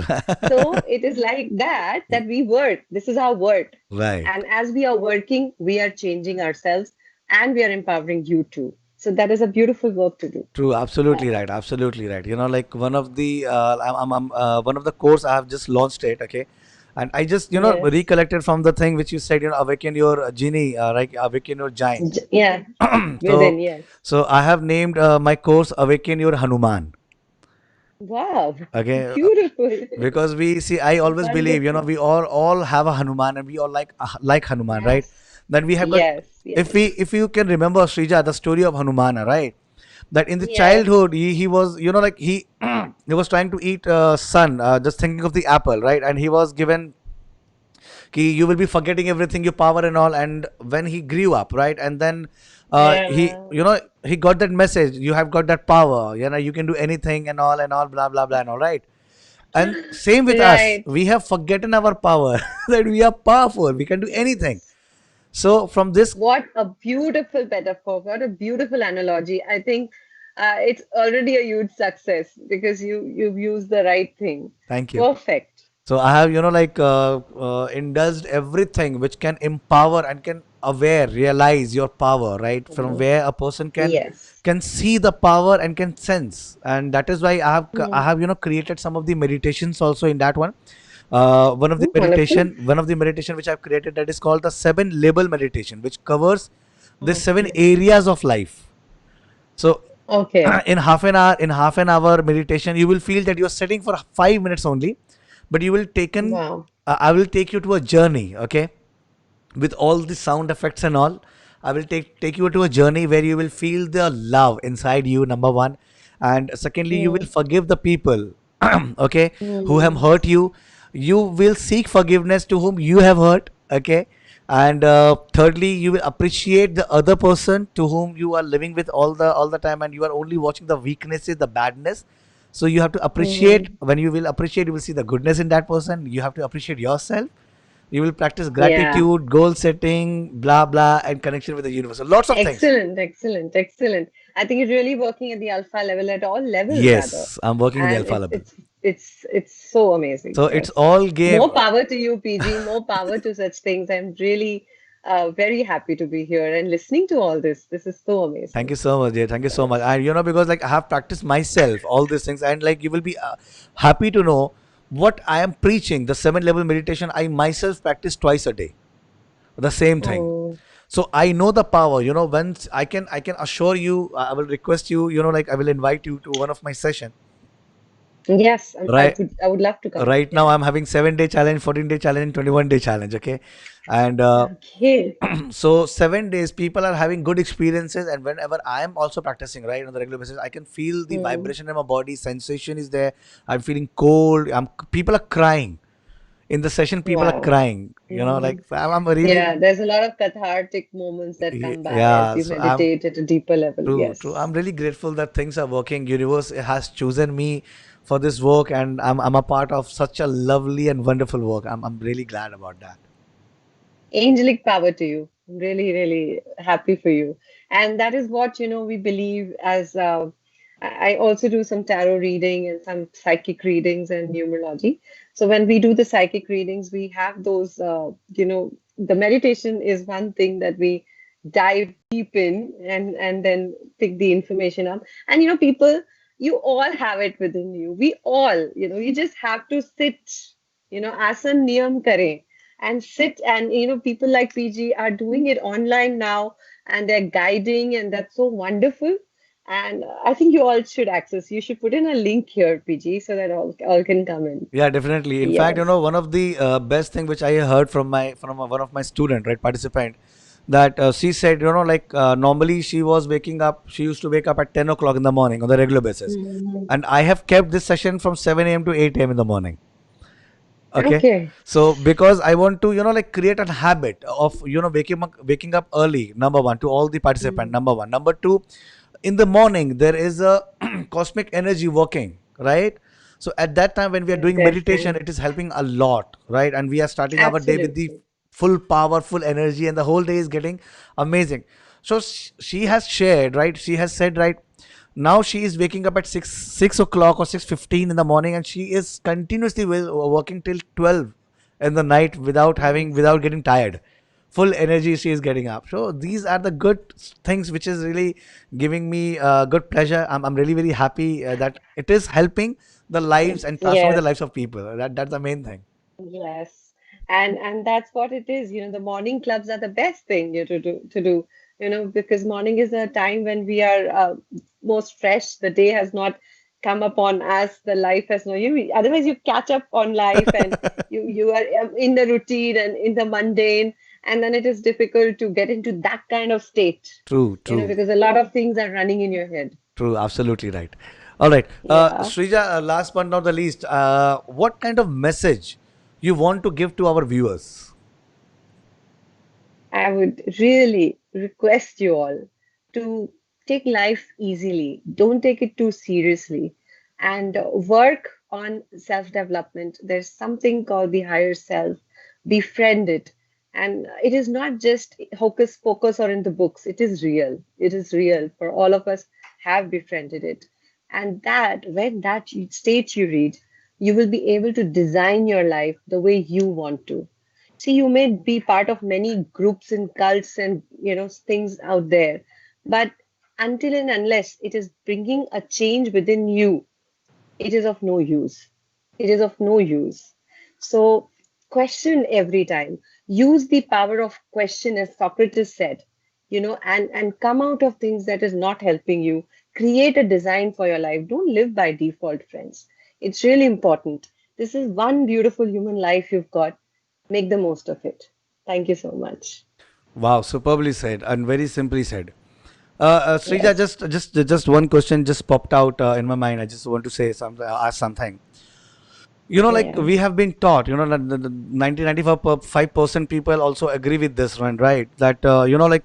So it is like that we work. This is our work. Right. And as we are working, we are changing ourselves and we are empowering you too. So that is a beautiful work to do. True, Yeah. absolutely right, absolutely right. Like one of the one of the course I have just launched it, okay, and I just Yes. recollected from the thing which you said, awaken your genie, right, awaken your giant. Yeah. Within, so yes. so I have named my course Awaken Your Hanuman. Wow. Okay, Beautiful. because we see, I always believe, Wonderful. we all have a Hanuman, and we all like Hanuman, right? Yes. That we have got. Yes. If Yes. if you can remember, Srija, the story of Hanumana, right? That in the Yes. childhood, he was, like he was trying to eat sun, just thinking of the apple, right? And he was given, you will be forgetting everything, your power and all. And when he grew up, right, and then he, Yeah. he got that message, you have got that power, you can do anything and all, blah blah blah and all, right? And same with us, Right. we have forgotten our power, that we are powerful, we can do anything. Yes. So from this, What a beautiful metaphor. What a beautiful analogy. I think it's already a huge success because you've used the right thing. thank you. Perfect. So I have, indulged everything which can empower and can aware, realize your power, right? From Mhm. where a person Yes. can see the power and can sense, and that is why I Mm. have created some of the meditations also in that one. Mm, wonderful. One of the meditation which I've created, that is called the seven label meditation, which covers the seven Okay. areas of life. So Okay. in half an hour meditation, you will feel that you're sitting for 5 minutes only, but you will taken Wow. I will take you to a journey, okay, with all the sound effects and all. I will take you to a journey where you will feel the love inside you, number one. And secondly, you will Mm. forgive the people, okay, who have Mm. hurt you. You will seek forgiveness to whom you have hurt, okay. And thirdly, you will appreciate the other person to whom you are living with all the time, and you are only watching the weaknesses, the badness. So you have to appreciate. Mm. When you will appreciate, you will see the goodness in that person. You have to appreciate yourself. You will practice Yeah. gratitude, goal setting, blah blah, and connection with the universe. So lots of things. Excellent, excellent, excellent. I think you're really working at the alpha level at all levels rather. Yes, I'm working in the And alpha it's level. it's it's so amazing. So it's Yes. all game. More power to you, PG. More power to such things. I'm really very happy to be here and listening to all this. This is so Thank amazing. you so much, Jay. Thank you so much. And because like I have practiced myself all these things, and like you will be happy to know what I am preaching. The seven level meditation, I myself practice twice a day. The same thing. Mm. So I know the power. Once I can assure you, I will request you. Like I will invite you to one of my session. Yes, Right. I would love to come. Right now Yeah. I'm having 7-day challenge, 14-day challenge, and 21-day challenge. Okay, and Okay. so 7 days people are having good experiences, and whenever I am also practicing, right, on the regular basis, I can feel the Mm. vibration in my body, sensation is there. I'm feeling cold. People are crying in the session. People are Wow. crying. Mm. Like I'm really, Yeah, there's a lot of cathartic moments that come by as yeah. you So I'm meditate at a deeper level. true. I'm Yes. really grateful that things are working. Universe has chosen me for this work, and I'm a part of such a lovely and wonderful work. I'm really glad about that. Angelic power to you. I'm really, really happy for you. And that is what, we believe as I also do some tarot reading and some psychic readings and numerology. So when we do the psychic readings, we have those, the meditation is one thing that we dive deep in and then pick the information up. And people, you all have it within you. We all, you just have to sit, asan niyam kare and sit. And people like PG are doing it online now, and they're guiding, and that's so wonderful. And I think you all should access. You should put in a link here, PG, so that all can come in. Yeah, definitely. In fact, Yes. one of the best thing which I heard from one of my student, right, participant, that she said, like normally she was waking up. She used to wake up at 10 o'clock in the morning on the regular basis, Mhm. and I have kept this session from 7 a.m. to 8 a.m. in the morning. Okay, Okay. so because I want to like create a habit of waking up early, number one, to all the participant, Mm. number one. Number two, in the morning there is a cosmic energy working, right? So at that time when we are doing meditation, Definitely. it is helping a lot, right? And we are starting our day with the Absolutely. full power, full energy, and the whole day is getting amazing. So she has shared, right, she has said, right, now she is waking up at 6 o'clock or 6:15 in the morning, and she is continuously working till 12 in the night Yes. without getting tired. Full energy she is getting up. So these are the good things which is really giving me good pleasure. I'm really very happy that it is helping the lives and transforming the Yes. lives of people. That's the main thing. Yes, and that's what it is. The morning clubs are the best thing to do. Because morning is a time when we are most fresh. The day has not come upon us. The life has no. Otherwise you catch up on life, and you are in the routine and in the mundane, and then it is difficult to get into that kind of state. True, true. Because a lot of things are running in your head. True, absolutely right. All right, Yeah. Srija, last but not the least, what kind of message you want to give to our viewers? I would really request you all to take life easily. Don't take it too seriously and work on self development. There's something called the higher self. Befriend it. And it is not just hocus pocus or in the books. It is real. It is real. For all of us have befriended it. And when that state you reach, you will be able to design your life the way you want to. See, you may be part of many groups and cults and things out there, but until and unless it is bringing a change within you, it is of no use. It is of no use. So question every time. Use the power of question, as Socrates said, and come out of things that is not helping you. Create a design for your life. Don't live by default, friends. It's really important. This is one beautiful human life you've got. Make the most of it. Thank you so much. Wow, superbly said and very simply said. Srija, Yes. just one question just popped out in my mind. I just want to say something, ask something. Like Yeah. we have been taught, that the 95% people also agree with this one, right? That like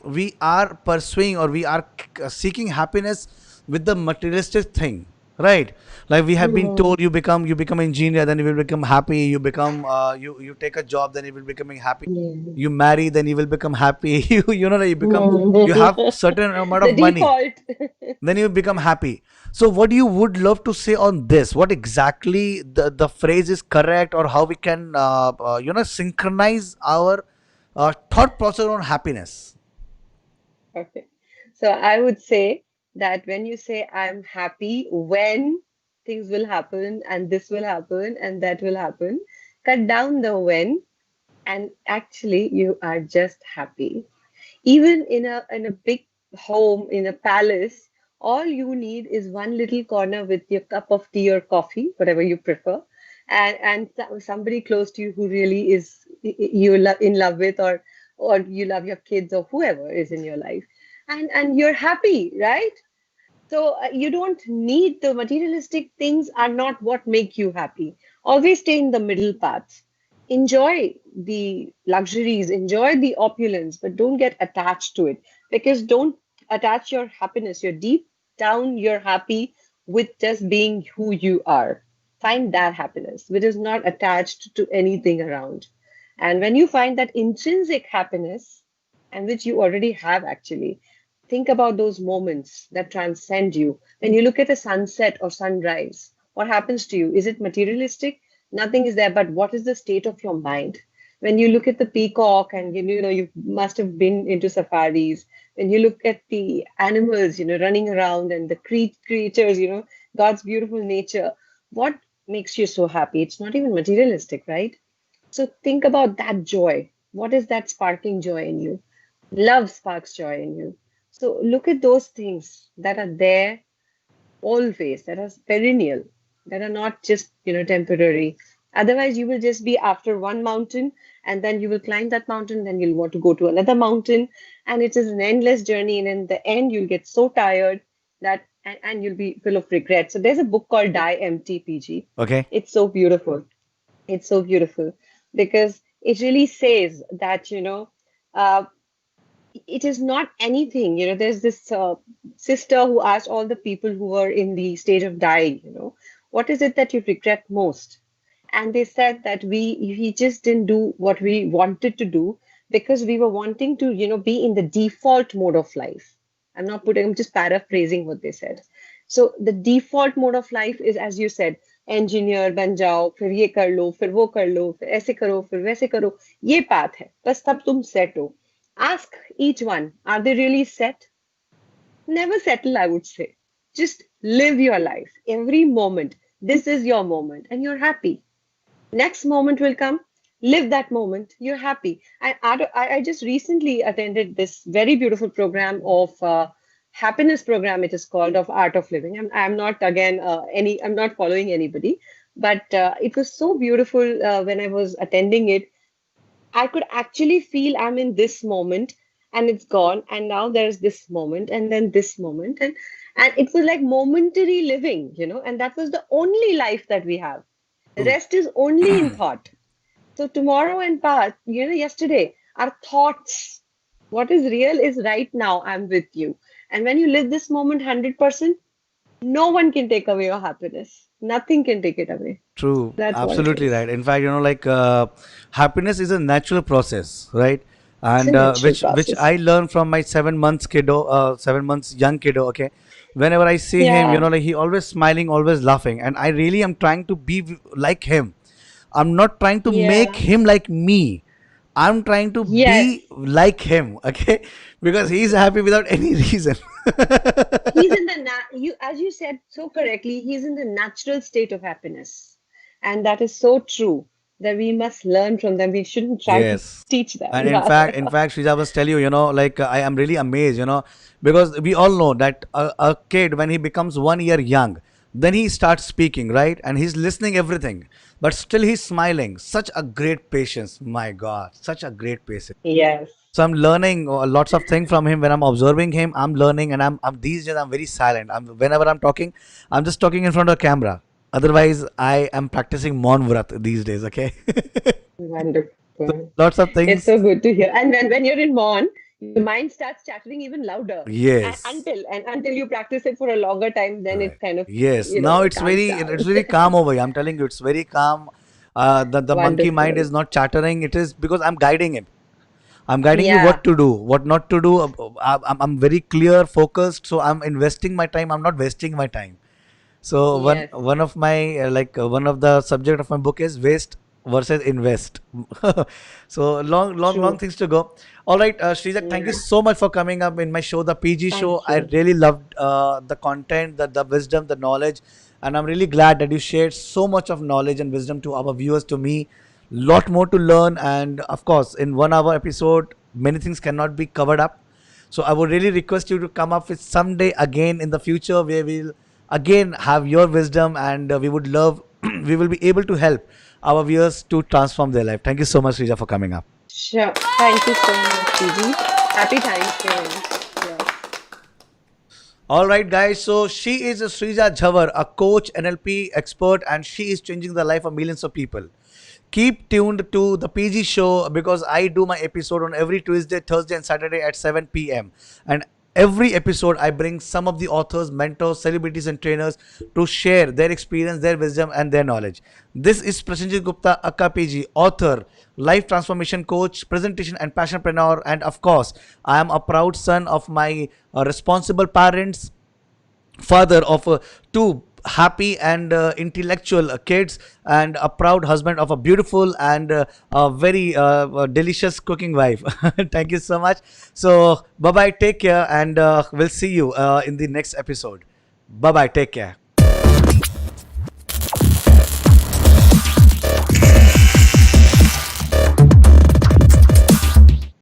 we are pursuing, or we are seeking happiness with the materialistic thing, right? Like we have been Mhm. told, you become engineer, then you will become happy. You take a job, then you will becoming happy. Yeah. You marry, then you will become happy. Like you have Mhm. certain amount The of money, default. then you become happy. So what you would love to say on this? What exactly the phrase is correct, or how we can synchronize our thought process on happiness? Okay. So I would say that when you say I'm happy when things will happen and this will happen and that will happen, cut down the when and actually you are just happy. Even in a big home, in a palace, all you need is one little corner with your cup of tea or coffee, whatever you prefer, and somebody close to you who really is in love with, or you love your kids or whoever is in your life, and you're happy, right? So you don't need the materialistic things are not what make you happy. Always stay in the middle path. Enjoy the luxuries, enjoy the opulence, but don't get attached to it. Because don't attach your happiness. You're deep down, you're happy with just being who you are. Find that happiness, which is not attached to anything around. And when you find that intrinsic happiness, and which you already have actually, Think about those moments that transcend you. When you look at a sunset or sunrise, what happens to you? Is it materialistic? Nothing is there, but what is the state of your mind? When you look at the peacock and you must have been into safaris, when you look at the animals, running around and the creatures, God's beautiful nature, what makes you so happy? It's not even materialistic, right? So think about that joy. What is that sparking joy in you? Love sparks joy in you. So look at those things that are there always, that are perennial, that are not just, temporary. Otherwise, you will just be after one mountain and then you will climb that mountain, then you'll want to go to another mountain. And it is an endless journey. And in the end, you'll get so tired and you'll be full of regret. So there's a book called Die Empty, PG. Okay. It's so beautiful. It's so beautiful because it really says that, uh, it is not anything. There's this sister who asked all the people who were in the stage of dying, what is it that you regret most? And they said that we just didn't do what we wanted to do because we were wanting to, be in the default mode of life. I'm just paraphrasing what they said. So the default mode of life is, as you said, engineer बन जाओ, फिर ये कर लो, फिर वो कर लो, फिर ऐसे करो, फिर वैसे करो. ये path है. बस तब तुम set हो. Ask each one, are they really set? Never settle, I would say. Just live your life. Every moment. This is your moment, and you're happy. Next moment will come. Live that moment. You're happy. I just recently attended this very beautiful program of happiness program. It is called of Art of Living. I'm not again I'm not following anybody, but it was so beautiful when I was attending it. I could actually feel I'm in this moment and it's gone. And now there's this moment and then this moment. And it was like momentary living, and that was the only life that we have. The True. rest is only in thought. So tomorrow and past, yesterday, our thoughts, what is real is right now, I'm with you. And when you live this moment 100%, no one can take away your happiness. Nothing can take it away. True, That's what it absolutely is. right. In fact, happiness is a natural process, right? It's a And natural which process. I learned from my 7 months kiddo, 7 months young kiddo. Okay, whenever I see him, Yeah. like he always smiling, always laughing, and I really am trying to be like him. I'm not trying to make Yeah. him like me. I'm trying to Yes. be like him, okay? Because he's happy without any reason. He's in the as you said so correctly, he's in the natural state of happiness. And that is so true that we must learn from them. We shouldn't try to Yes. teach them. And Yeah. in fact, Shrija was tell you, I am really amazed, because we all know that a kid, when he becomes 1 year young, then he starts speaking, right? And he's listening everything, but still he's smiling. Such a great patience. My God, such a great patience. Yes. So I'm learning lots of things from him. When I'm observing him, I'm learning, and I'm these days I'm very silent. Whenever I'm talking, I'm just talking in front of the camera. Otherwise, I am practicing Maun Vrat these days. Okay, so Wonderful. lots of It's things. so good to hear. And when you're in Mon, your mind starts chattering even louder. Yes, Until you practice it for a longer time, then right. it kind of, Yes. Now calms it's down. very calm over here. I'm telling you, it's very calm. The monkey mind Wonderful. is not chattering. It is because I'm guiding him. I'm guiding you Yeah. what to do, what not to do. I'm very clear, focused. So I'm investing my time. I'm not wasting my time. So Yes. one of my one of the subject of my book is waste versus invest. So long True. things to go. All right, Shrija, thank you Yeah. so much for coming up in my show, the PG show. Thank I you. really loved the content, the wisdom, the knowledge, and I'm really glad that you shared so much of knowledge and wisdom to our viewers, to me. Lot more to learn, and of course, in 1 hour episode, many things cannot be covered up. So I would really request you to come up with someday again in the future where we'll again have your wisdom, and we would love we will be able to help our viewers to transform their life. Thank you so much, Rija, for coming up. Sure. Thank you so much, PG. Happy Thanksgiving. Yes. All right, guys. So she is Shreeja Jhawar, a coach, NLP expert, and she is changing the life of millions of people. Keep tuned to the PG show because I do my episode on every Tuesday, Thursday, and Saturday at 7 p.m. And Every episode, I bring some of the authors, mentors, celebrities, and trainers to share their experience, their wisdom, and their knowledge. This is Prasanjit Gupta, AKPG, author, life transformation coach, presentation and passionpreneur, and of course, I am a proud son of my responsible parents, father of two happy and intellectual kids, and a proud husband of a beautiful and a very delicious cooking wife. Thank you so much. So bye bye, take care, and we'll see you in the next episode. Bye bye, take care.